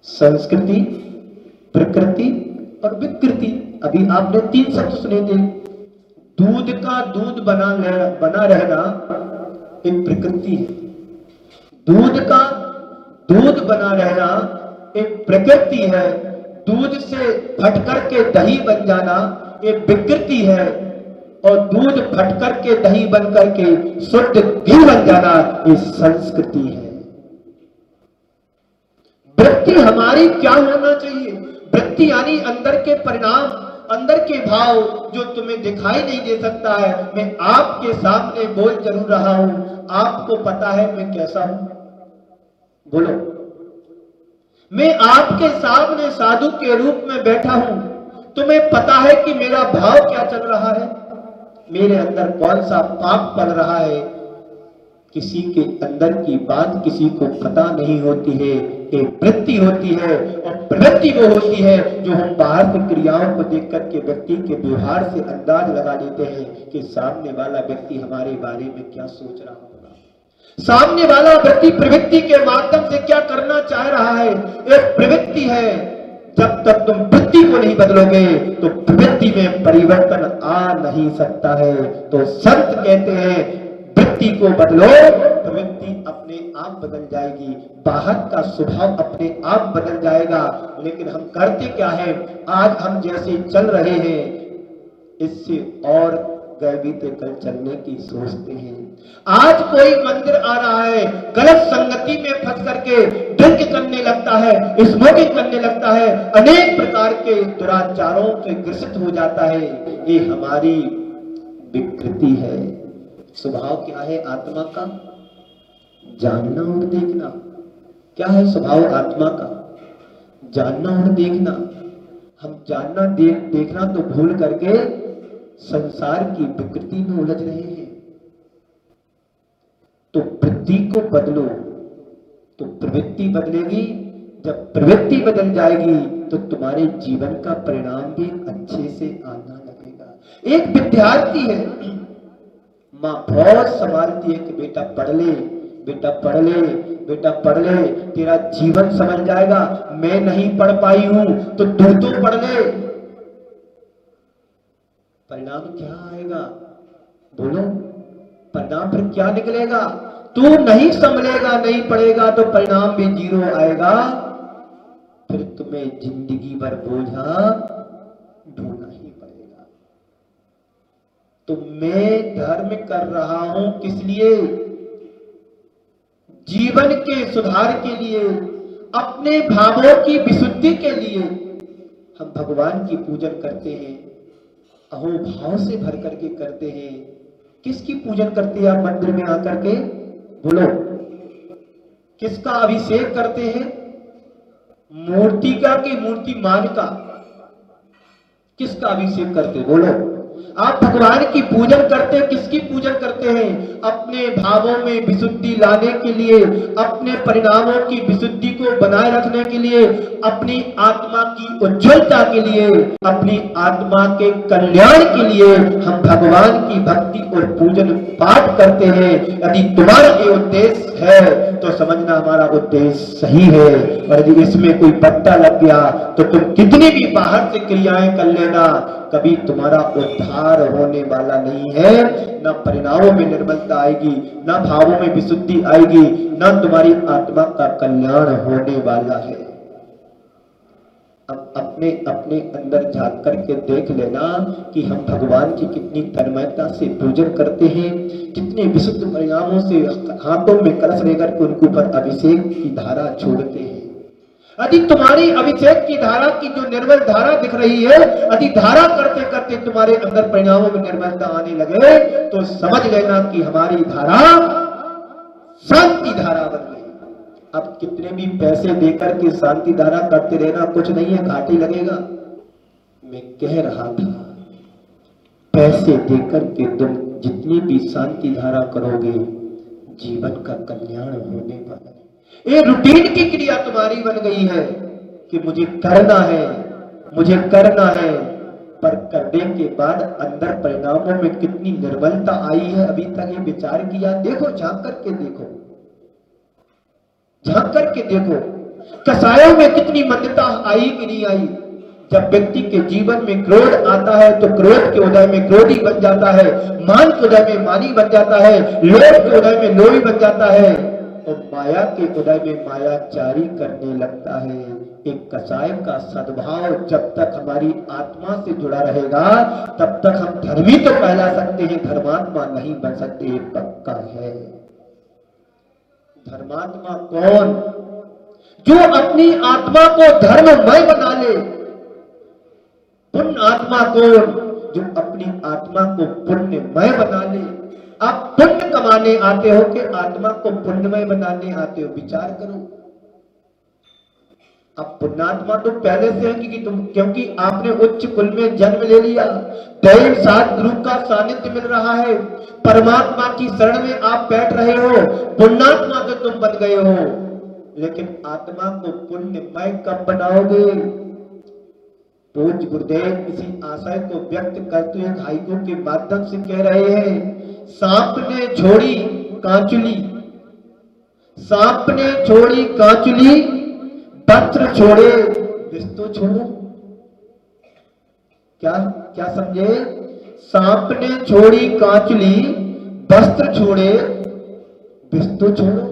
संस्कृति, प्रकृति और विकृति। अभी आपने 3 शब्द सुने थे। दूध का दूध बना रहना एक प्रकृति है, दूध का दूध बना रहना एक प्रकृति है, दूध से फटकर के दही बन जाना एक विकृति है, और दूध फटकर के दही बन करके शुद्ध घी बन जाना ये संस्कृति है। वृत्ति हमारी क्या होना चाहिए? वृत्ति यानी अंदर के परिणाम, अंदर के भाव जो तुम्हें दिखाई नहीं दे सकता है। मैं आपके सामने बोल जरूर रहा हूं, आपको पता है मैं कैसा हूं? बोलो। मैं आपके सामने साधु के रूप में बैठा हूं, तुम्हें पता है कि मेरा भाव क्या चल रहा है, मेरे अंदर कौन सा पाप पल रहा है। किसी के अंदर की बात किसी को पता नहीं होती है, एक वृत्ति होती है, और प्रवृत्ति वो होती है जो हम बाहर की क्रियाओं को देख करके व्यक्ति के व्यवहार से अंदाज लगा लेते हैं कि सामने वाला व्यक्ति हमारे बारे में क्या सोच रहा होगा, सामने वाला व्यक्ति प्रवृत्ति के माध्यम से क्या करना चाह रहा है। एक प्रवृत्ति है, जब तक तुम वृत्ति को नहीं बदलोगे तो प्रवृत्ति में परिवर्तन आ नहीं सकता है। तो संत कहते हैं वृत्ति को बदलो, प्रवृत्ति अपने आप बदल जाएगी, बाहर का स्वभाव अपने आप बदल जाएगा। लेकिन हम करते क्या है, आज हम जैसे चल रहे हैं इससे और गए बीते कल चलने की सोचते हैं। आज कोई मंदिर आ रहा है, गलत संगति में फंस करके ड्रिंक करने लगता है, स्मोकिंग करने लगता है, अनेक प्रकार के दुराचारों से ग्रसित हो जाता है। ये हमारी विकृति है। स्वभाव क्या है आत्मा का? जानना और देखना। क्या है स्वभाव आत्मा का? जानना और देखना। हम जानना देखना तो भूल करके संसार की विकृति में उलझ रहे हैं। तो वृत्ति को बदलो तो प्रवृत्ति बदलेगी। जब प्रवृत्ति बदल जाएगी तो तुम्हारे जीवन का परिणाम भी अच्छे से आना लगेगा। एक विद्यार्थी है, मां बहुत संभालती है कि बेटा पढ़ ले, बेटा पढ़ ले, बेटा पढ़ ले, तेरा जीवन संभल जाएगा। मैं नहीं पढ़ पाई हूं तो तू तो पढ़ ले। परिणाम क्या आएगा? बोलो, परिणाम फिर क्या निकलेगा? तू नहीं संभलेगा, नहीं पढ़ेगा तो परिणाम भी 0 आएगा। फिर तुम्हें जिंदगी भर बोझा ढोना ही पड़ेगा। तो मैं धर्म कर रहा हूं किस लिए? जीवन के सुधार के लिए, अपने भावों की विशुद्धि के लिए। हम भगवान की पूजन करते हैं, अहो भाव से भर करके करते हैं। किसकी पूजन करते हैं आप मंदिर में आकर के? बोलो, किसका अभिषेक करते हैं? मूर्ति का कि मूर्तिमान का? किसका अभिषेक करते? बोलो। आप भगवान की पूजन करते हैं, किसकी पूजन करते हैं? अपने भावों में विशुद्धि लाने के लिए, अपने परिणामों की विशुद्धि को बनाए रखने के लिए, अपनी आत्मा की उज्ज्वलता के लिए, अपनी आत्मा के कल्याण के लिए हम भगवान की भक्ति और पूजन पाठ करते हैं। यदि तुम्हारा ये उद्देश्य है तो समझना हमारा उद्देश्य सही है, और यदि इसमें कोई पत्ता लग गया तो तुम कितनी भी बाहर से क्रियाएं कर लेना, कभी तुम्हारा उद्धार होने वाला नहीं है। न परिणामों में निर्मलता आएगी, न भावों में विशुद्धि आएगी, न तुम्हारी आत्मा का कल्याण होने वाला है। अब अपने अपने अंदर झांक करके देख लेना कि हम भगवान की कितनी तन्मयता से पूजन करते हैं, कितने विशुद्ध परिणामों से हाथों में कलश लेकर के उनके ऊपर अभिषेक की धारा छोड़ते हैं। यदि तुम्हारी अभिषेक की धारा की जो निर्मल धारा दिख रही है, यदि धारा करते करते तुम्हारे अंदर परिणामों में निर्मलता आने लगे तो समझ लेना कि हमारी धारा शांति धारा बन गई। अब कितने भी पैसे देकर के शांति धारा करते रहना कुछ नहीं है, घाटे लगेगा। मैं कह रहा था पैसे देकर के तुम जितनी भी शांति धारा करोगे जीवन का कल्याण होने वाला है। ये रूटीन की क्रिया तुम्हारी बन गई है कि मुझे करना है, मुझे करना है। पर करने के बाद अंदर परिणामों में कितनी निर्मलता आई है, अभी तक ये विचार किया? देखो, झांक करके देखो, झांक करके देखो, कसायों में कितनी मंदता आई कि नहीं आई। जब व्यक्ति के जीवन में क्रोध आता है तो क्रोध के उदय में क्रोधी बन जाता है, मान के उदय में मानी बन जाता है, लोभ के उदय में लोभी बन जाता है, और माया के उदय में मायाचारी करने लगता है। एक कसाय का सद्भाव जब तक हमारी आत्मा से जुड़ा रहेगा तब तक हम धर्मी तो कहला सकते हैं, धर्मात्मा नहीं बन सकते, ये पक्का है। धर्मात्मा कौन? जो अपनी आत्मा को धर्ममय बना ले। पुण्य आत्मा कौन? जो अपनी आत्मा को पुण्यमय बना ले। आप पुण्य कमाने आते हो कि आत्मा को पुण्यमय बनाने आते हो? विचार करो। अब पुण्यात्मा तो पहले से है कि तुम, क्योंकि आपने उच्च कुल में जन्म ले लिया, दैव साथ गुरु का सानिध्य मिल रहा है, परमात्मा की शरण में आप बैठ रहे हो, पुण्यात्मा तो तुम बन गए हो। लेकिन आत्मा को पुण्यमय कब बनाओगे? पूज्य गुरुदेव इसी आशय को व्यक्त करते हुए घायकों के माध्यम से कह रहे हैं, सांप ने छोड़ी कांचुली, सांप ने छोड़ी कांचुली, वस्त्र छोड़े बिस्तो छोड़ो। क्या क्या समझे? सांप ने छोड़ी कांचुली, वस्त्र छोड़े बिस्तो छोड़ो।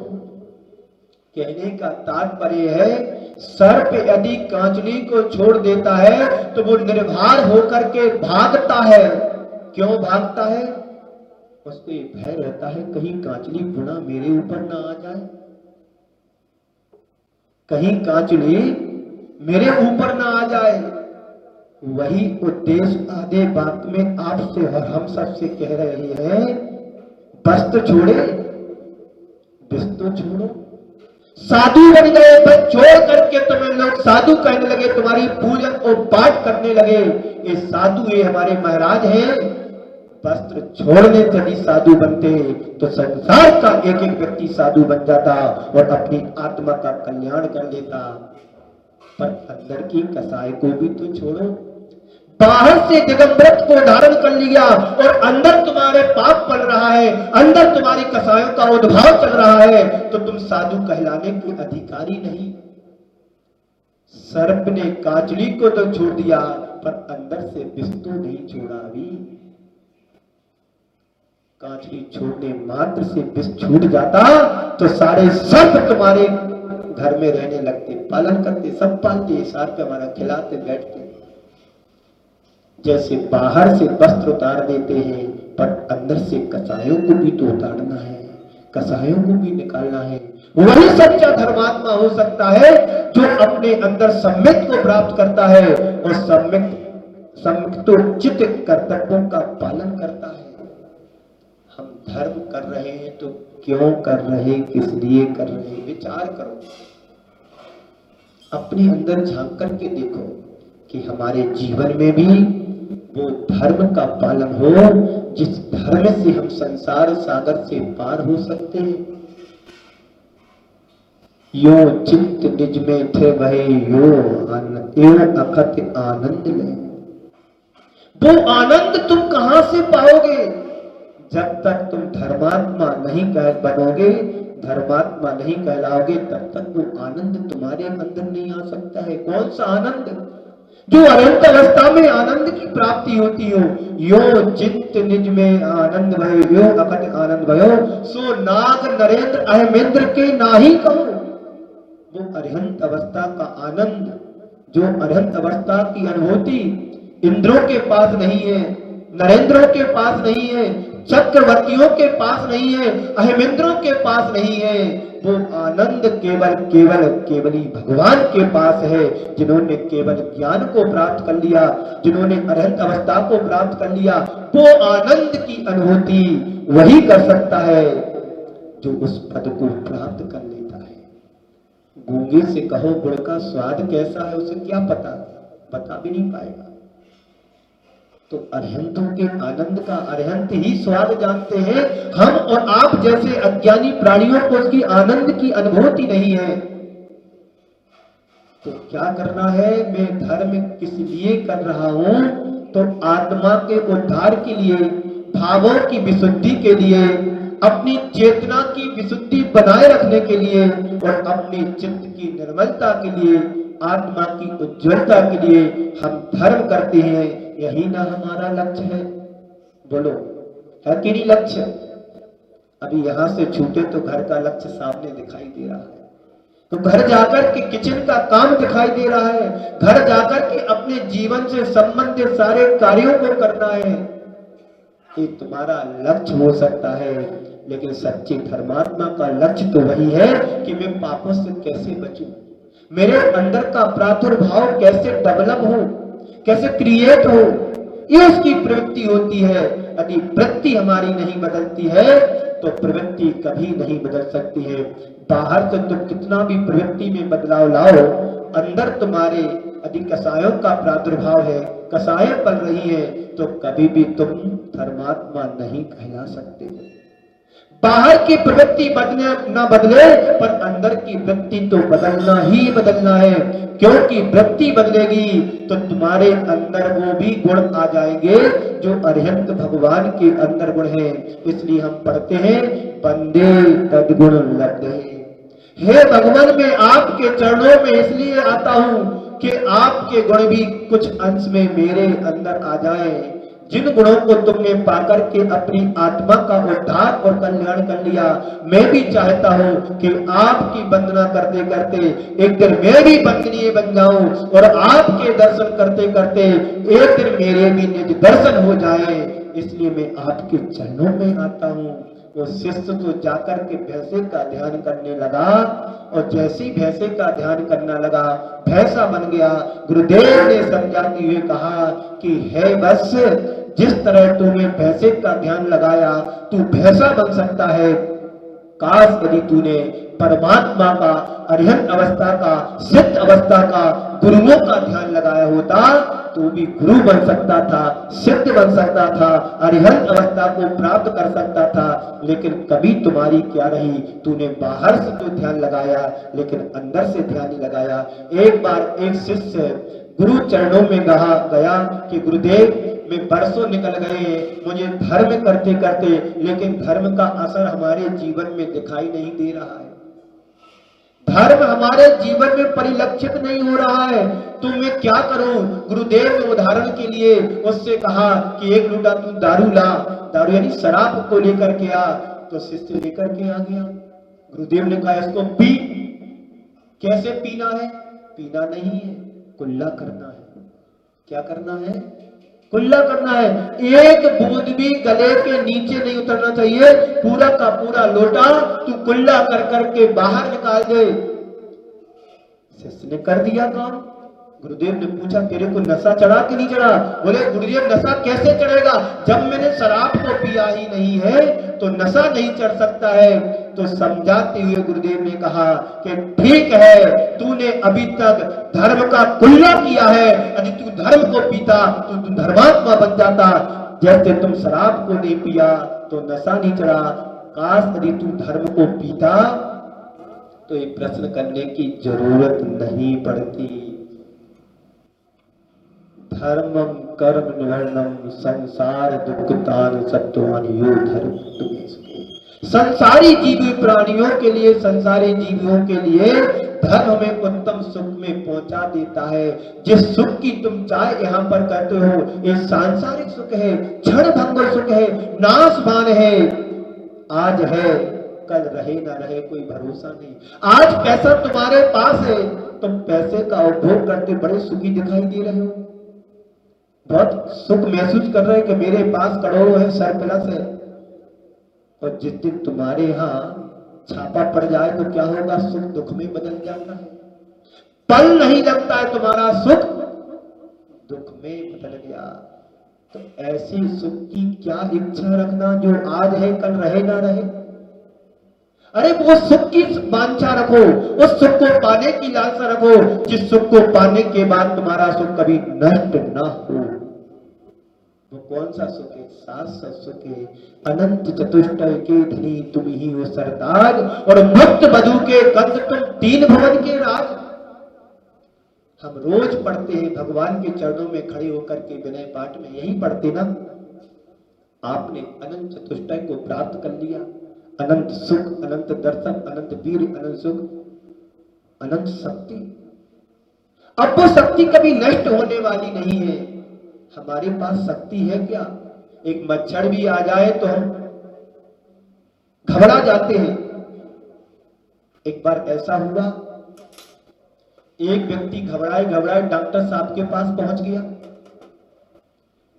कहने का तात्पर्य है, सर्प यदि कांचुली को छोड़ देता है तो वो निर्भय होकर के भागता है। क्यों भागता है? उसको ये भय रहता है कहीं कांचुली पुनः मेरे ऊपर ना आ जाए, कहीं कांचुली मेरे ऊपर ना आ जाए। वही उद्देश्य आधे वाक्य में आपसे और हम सबसे कह रहे हैं, वस्त्र छोड़े बिस्तो छोड़ो। साधु बन गए, बस छोड़ करके तुम्हें लोग साधु कहने लगे, तुम्हारी पूजन और पाठ करने लगे। ये साधु, ये हमारे महाराज हैं। वस्त्र छोड़ने से भी साधु बनते तो संसार का एक एक व्यक्ति साधु बन जाता और अपनी आत्मा का कल्याण कर लेता। पर अंदर की कसाई को भी तो छोड़ो। बाहर से दिगंबरत्व को धारण कर लिया और अंदर तुम्हारे पाप पल रहा है, अंदर तुम्हारी कसायों का उद्भाव चल रहा है, तो तुम साधु कहलाने के अधिकारी नहीं। सर्प ने कांचुली को तो छोड़ दिया पर अंदर से बिस्तो नहीं छोड़ा। अभी कांचुली छोड़ने मात्र से विष छूट जाता तो सारे सर्प तुम्हारे घर में रहने लगते, पालन करते, सब पालते, साथ पे हमारा खिलाते बैठते। जैसे बाहर से वस्त्र उतार देते हैं पर अंदर से कसायों को भी तो उतारना है, कसायों को भी निकालना है। वही सच्चा धर्मात्मा हो सकता है जो अपने अंदर सम्यक को प्राप्त करता है और सम्यक्तोचित कर्तव्यों का पालन करता है। हम धर्म कर रहे हैं तो क्यों कर रहे, किस लिए कर रहे, विचार करो। अपने अंदर झांक करके देखो कि हमारे जीवन में भी वो धर्म का पालन हो जिस धर्म से हम संसार सागर से पार हो सकते हैं। यो चित्त निज में थे वही यो अखत आनंद ले। वो आनंद तुम कहां से पाओगे? जब तक तुम धर्मात्मा नहीं बनोगे, धर्मात्मा नहीं कहलाओगे, तब तक वो आनंद तुम्हारे अंदर नहीं आ सकता है। कौन सा आनंद? जो अनंत अवस्था में आनंद की प्राप्ति होती हो। यो चित्त निज में आनंद भयो, यो अखट आनंद भयो, सो नाग नरेंद्र अहमेंद्र के नाही कहो। वो अरिहंत अवस्था का आनंद, जो अरिहंत अवस्था की अनुभूति इंद्रों के पास नहीं है, नरेंद्रों के पास नहीं है, चक्रवर्तियों के पास नहीं है, अहमेंद्रों के पास नहीं है। वो आनंद केवल ही भगवान के पास है, जिन्होंने केवल ज्ञान को प्राप्त कर लिया, जिन्होंने अरहंत अवस्था को प्राप्त कर लिया। वो आनंद की अनुभूति वही कर सकता है जो उस पद को प्राप्त कर लेता है। गूंगे से कहो गुड़ का स्वाद कैसा है, उसे क्या पता, बता भी नहीं पाएगा। तो अरहंतों के आनंद का अरहंत ही स्वाद जानते हैं। हम और आप जैसे अज्ञानी प्राणियों को उसकी आनंद की अनुभूति नहीं है। तो क्या करना है? मैं धर्म किस लिए कर रहा हूं? तो आत्मा के उद्धार के लिए, भावों की विशुद्धि के लिए, अपनी चेतना की विशुद्धि बनाए रखने के लिए और अपनी चित्त की निर्मलता के लिए, आत्मा की उज्ज्वलता के लिए हम धर्म करते हैं। यही ना हमारा लक्ष्य है? बोलो, है कि नहीं लक्ष्य? अभी यहां से छूटे तो घर का लक्ष्य सामने दिखाई दे रहा है, तो घर जाकर के किचन का काम दिखाई दे रहा है, घर जाकर के अपने जीवन से संबंधित सारे कार्यों को करना है। ये तुम्हारा लक्ष्य हो सकता है, लेकिन सच्चे धर्मात्मा का लक्ष्य तो वही है कि मैं पापों से कैसे बचूं, मेरे अंदर का प्रादुर्भाव कैसे डेवलप हो, कैसे क्रिएट हो, ये उसकी प्रवृत्ति होती है। यदि वृत्ति हमारी नहीं बदलती है तो प्रवृत्ति कभी नहीं बदल सकती है। बाहर से तुम कितना भी प्रवृत्ति में बदलाव लाओ, अंदर तुम्हारे यदि कसायों का प्रादुर्भाव है, कसायें पल रही है, तो कभी भी तुम धर्मात्मा नहीं कहला सकते। बाहर की प्रवृत्ति बदले ना बदले, पर अंदर की वृत्ति तो बदलना ही बदलना है, क्योंकि वृत्ति बदलेगी तो तुम्हारे अंदर वो भी गुण आ जाएंगे जो अरिहंत भगवान के अंदर गुण है। इसलिए हम पढ़ते हैं, बंदे तद्गुण लब्धे। हे भगवान, मैं आपके चरणों में इसलिए आता हूं कि आपके गुण भी कुछ अंश में मेरे अंदर आ जाए। जिन गुणों को तुमने पाकर के अपनी आत्मा का उद्धार और कल्याण कर लिया, मैं भी चाहता हूं कि आपकी वंदना करते करते एक दिन मैं भी वंदनीय बन जाऊं और आपके दर्शन करते करते एक दिन मेरे भी निज दर्शन हो जाए। इसलिए मैं आपके चरणों में आता हूं। वो शिष्य तो जाकर के भैंसे का ध्यान करने लगा, और जैसे ही भैंसे का ध्यान करना लगा भैंसा बन गया। गुरुदेव ने समझाते हुए कहा कि है बस, जिस तरह तूने भैंसे का ध्यान लगाया तू भैंसा बन सकता है। काश यदि तूने परमात्मा का, अरिहंत अवस्था का, सिद्ध अवस्था का, गुरुओं का ध्यान लगाया होता तो भी गुरु बन सकता था, सिद्ध बन सकता था, अरिहंत अवस्था को प्राप्त कर सकता था। लेकिन कभी तुम्हारी क्या रही, तूने बाहर से तो ध्यान लगाया लेकिन अंदर से ध्यान नहीं लगाया। एक बार एक शिष्य गुरु चरणों में गया कि गुरुदेव, मैं बरसों निकल गए मुझे धर्म करते करते, लेकिन धर्म का असर हमारे जीवन में दिखाई नहीं दे रहा है, धर्म हमारे जीवन में परिलक्षित नहीं हो रहा है, तो मैं क्या करूं? गुरुदेव ने उदाहरण के लिए उससे कहा कि एक लोटा तू दारू ला, दारू यानी शराब को लेकर के आ। तो शिष्य लेकर के आ गया। गुरुदेव ने कहा इसको पी। कैसे पीना है? पीना नहीं है, कुल्ला करना है। क्या करना है? कुल्ला करना है। एक बूंद भी गले के नीचे नहीं उतरना चाहिए, पूरा का पूरा लोटा तू कुल्ला कर करके बाहर निकाल दे। शिष्य ने कर दिया काम। गुरुदेव ने पूछा तेरे को नशा चढ़ा कि नहीं चढ़ा? बोले गुरुदेव नशा कैसे चढ़ेगा, जब मैंने शराब को पिया ही नहीं है तो नशा नहीं चढ़ सकता है। तो समझाते हुए गुरुदेव ने कहा कि ठीक है, तूने अभी तक धर्म का कुल्ला किया है, यदि तू धर्म को पीता तो तू धर्मात्मा बन जाता। जैसे तुम शराब को नहीं पिया तो नशा नहीं चढ़ा। काश यदि तू धर्म को पीता तो ये प्रश्न करने की जरूरत नहीं पड़ती। धर्मम कर्म निवर्णम संसार दुखतान सत्वान यो धर्म। संसारी जीवी प्राणियों के लिए, संसारी जीवियों के लिए धर्म हमें उत्तम सुख में पहुंचा देता है। जिस सुख की तुम चाहे यहाँ पर करते हो, ये सांसारिक सुख है, क्षण भंगुर सुख है, नाशवान है। आज है, कल रहे ना रहे कोई भरोसा नहीं। आज पैसा तुम्हारे पास है, तुम पैसे का उपभोग करते बड़े सुखी दिखाई दे रहे हो, बहुत सुख महसूस कर रहे हैं कि मेरे पास करोड़ों है, सरप्लस है। और जिस दिन तुम्हारे यहाँ छापा पड़ जाए तो क्या होगा? सुख दुख में बदल जाता है। पल नहीं लगता है तुम्हारा सुख दुख में बदल गया। तो ऐसी सुख की क्या इच्छा रखना जो आज है कल रहे ना रहे। अरे वो सुख की वांछा रखो, उस सुख को पाने की लालसा रखो जिस सुख को पाने के बाद तुम्हारा सुख कभी नष्ट ना हो। वो कौन सा सुख है? शाश्वत सुख है। अनंत चतुष्टय के धनी तुम ही हो सरताज, और मुक्त बधु के कंस तुम तीन भुवन के राज। हम रोज पढ़ते हैं भगवान के चरणों में खड़े होकर के विनय पाठ में, यही पढ़ते ना। आपने अनंत चतुष्टय को प्राप्त कर लिया, अनंत सुख, अनंत दर्शन, अनंत वीर, अनंत सुख, अनंत शक्ति। अब वो शक्ति कभी नष्ट होने वाली नहीं है। हमारे पास शक्ति है क्या? एक मच्छर भी आ जाए तो हम घबरा जाते हैं। एक बार ऐसा हुआ, एक व्यक्ति घबराए घबराए डॉक्टर साहब के पास पहुंच गया।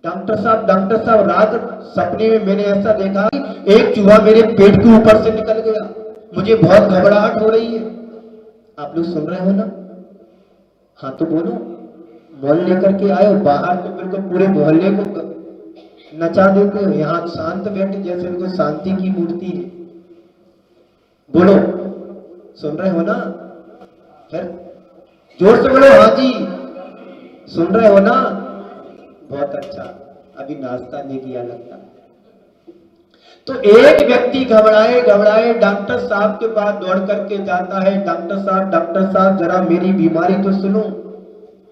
डॉक्टर साहब, रात सपने में मैंने ऐसा देखा कि एक चूहा मेरे पेट के ऊपर से निकल गया, मुझे बहुत घबराहट हो रही है। आप लोग सुन रहे हो ना? हाँ तो बोलो। मोल लेकर के आए हो, बाहर तो बिल्कुल पूरे मोहल्ले को नचा देते हो, यहाँ शांत बैठे जैसे बिल्कुल शांति की मूर्ति है। बोलो, सुन रहे हो ना? फिर जोर से बोलो, हाँ जी सुन रहे हो ना? बहुत अच्छा, अभी नाश्ता नहीं किया लगता। तो एक व्यक्ति घबराए घबराए डॉक्टर साहब के पास दौड़ करके जाता है। डॉक्टर साहब जरा मेरी बीमारी तो सुनो,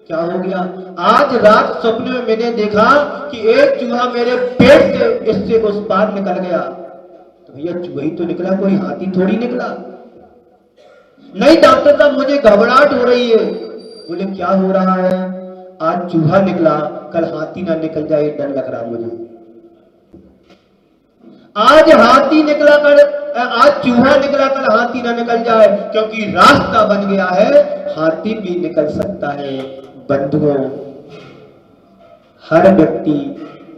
क्या हो गया? आज रात सपने में मैंने देखा कि एक चूहा मेरे पेट से इससे उस पार निकल गया। तो भैया चूहा तो निकला, कोई हाथी थोड़ी निकला। नहीं डॉक्टर साहब मुझे घबराहट हो रही है। बोले क्या हो रहा है? आज चूहा निकला, कल हाथी ना निकल जाए, डर लग रहा मुझे। आज हाथी निकला कर, आज चूहा निकला कर हाथी ना निकल जाए, क्योंकि रास्ता बन गया है, हाथी भी निकल सकता है। बंधुओं, हर व्यक्ति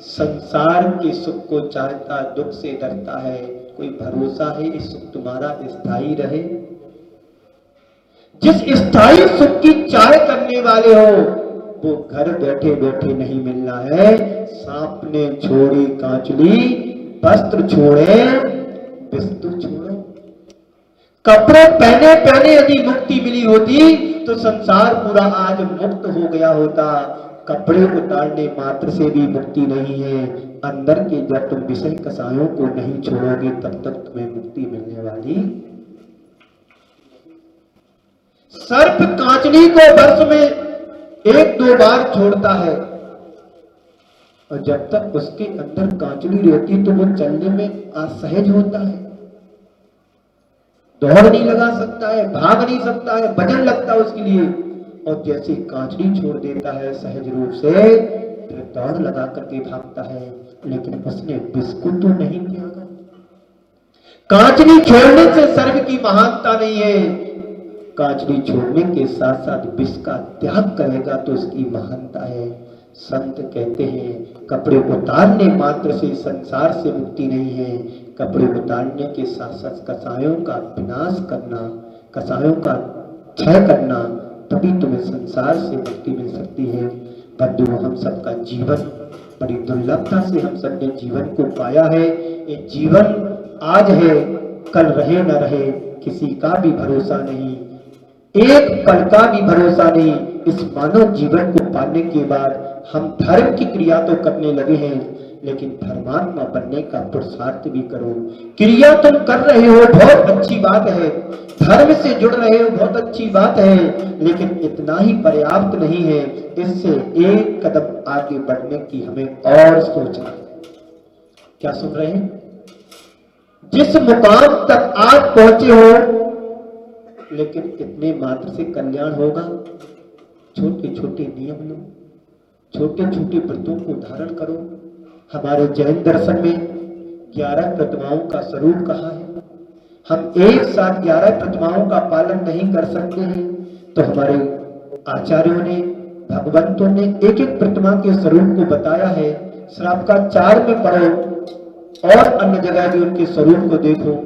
संसार के सुख को चाहता, दुख से डरता है। कोई भरोसा है इस सुख तुम्हारा स्थायी रहे? जिस स्थायी सुख की चाह करने वाले हो, वो घर बैठे बैठे नहीं मिलना है। सांप ने छोड़ी कांचली, वस्त्र छोड़े विस्तु छोड़ो। कपड़े पहने पहने यदि मुक्ति मिली होती तो संसार पूरा आज मुक्त हो गया होता। कपड़े उतारने मात्र से भी मुक्ति नहीं है। अंदर के जब तुम विषय कसायों को नहीं छोड़ोगे तब तक तुम्हें मुक्ति मिलने वाली। सर्प कांचली को वर्ष में 1-2 बार छोड़ता है, और जब तक उसके अंदर कांचली रहती तो वो चलने में असहज होता है, दौड़ नहीं लगा सकता है, भाग नहीं सकता है, वजन लगता है उसके लिए। और जैसे कांचली छोड़ देता है सहज रूप से, फिर दौड़ लगा करके भागता है। लेकिन उसने विष को तो नहीं त्यागा। कांचली छोड़ने से सर्प की महानता नहीं है, कांचली छोड़ने के साथ साथ विष का त्याग करेगा तो उसकी महानता है। संत कहते हैं कपड़े उतारने मात्र से संसार से मुक्ति नहीं है, कपड़े उतारने के साथ साथ कसायों का विनाश करना, कसायों का क्षय करना, तभी तुम्हें संसार से मुक्ति मिल सकती है। बंधुओं, हम सबका जीवन बड़ी दुर्लभता से हम सबने जीवन को पाया है। ये जीवन आज है, कल रहे न रहे, किसी का भी भरोसा नहीं, एक पल का भी भरोसा नहीं। इस मानव जीवन को पाने के बाद हम धर्म की क्रिया तो करने लगे हैं, लेकिन धर्मात्मा बनने का पुरुषार्थ भी करो। क्रिया तुम कर रहे हो बहुत अच्छी बात है, धर्म से जुड़ रहे हो बहुत अच्छी बात है, लेकिन इतना ही पर्याप्त नहीं है। इससे एक कदम आगे बढ़ने की हमें और सोचना है। क्या सुन रहे हैं? जिस मुकाम तक आज पहुंचे हो, लेकिन इतने मात्र से कल्याण होगा? छोटे छोटे नियम लो, छोटे छोटे व्रतों को धारण करो। हमारे जैन दर्शन में 11 प्रतिमाओं का स्वरूप कहा है। हम एक साथ 11 प्रतिमाओं का पालन नहीं कर सकते हैं, तो हमारे आचार्यों ने, भगवंतों ने एक एक प्रतिमा के स्वरूप को बताया है। श्रावका 4 में पढ़ो और अन्य जगह भी उनके स्वरूप को देखो।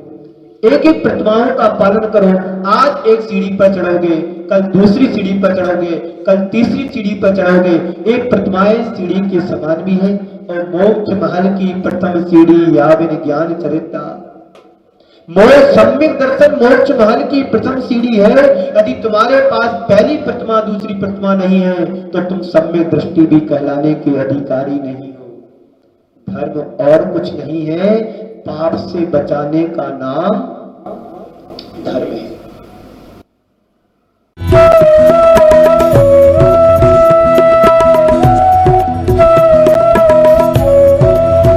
एक एक प्रतिमाओं का पालन करो। आज एक सीढ़ी पर चढ़ोगे, कल दूसरी सीढ़ी पर चढ़ोगे, कल तीसरी सीढ़ी पर चढ़ोगे। एक प्रतिमाएं सीढ़ी के समान भी है, और मोक्ष महल की प्रथम सीढ़ी याविन ज्ञान चरिता। सम्यक दर्शन मोक्ष महल की प्रथम सीढ़ी है। यदि तुम्हारे पास पहली प्रतिमा दूसरी प्रतिमा नहीं है तो तुम सम्यक दृष्टि भी कहलाने के अधिकारी नहीं हो। धर्म और कुछ नहीं है, पाप से बचाने का नाम धर्म है।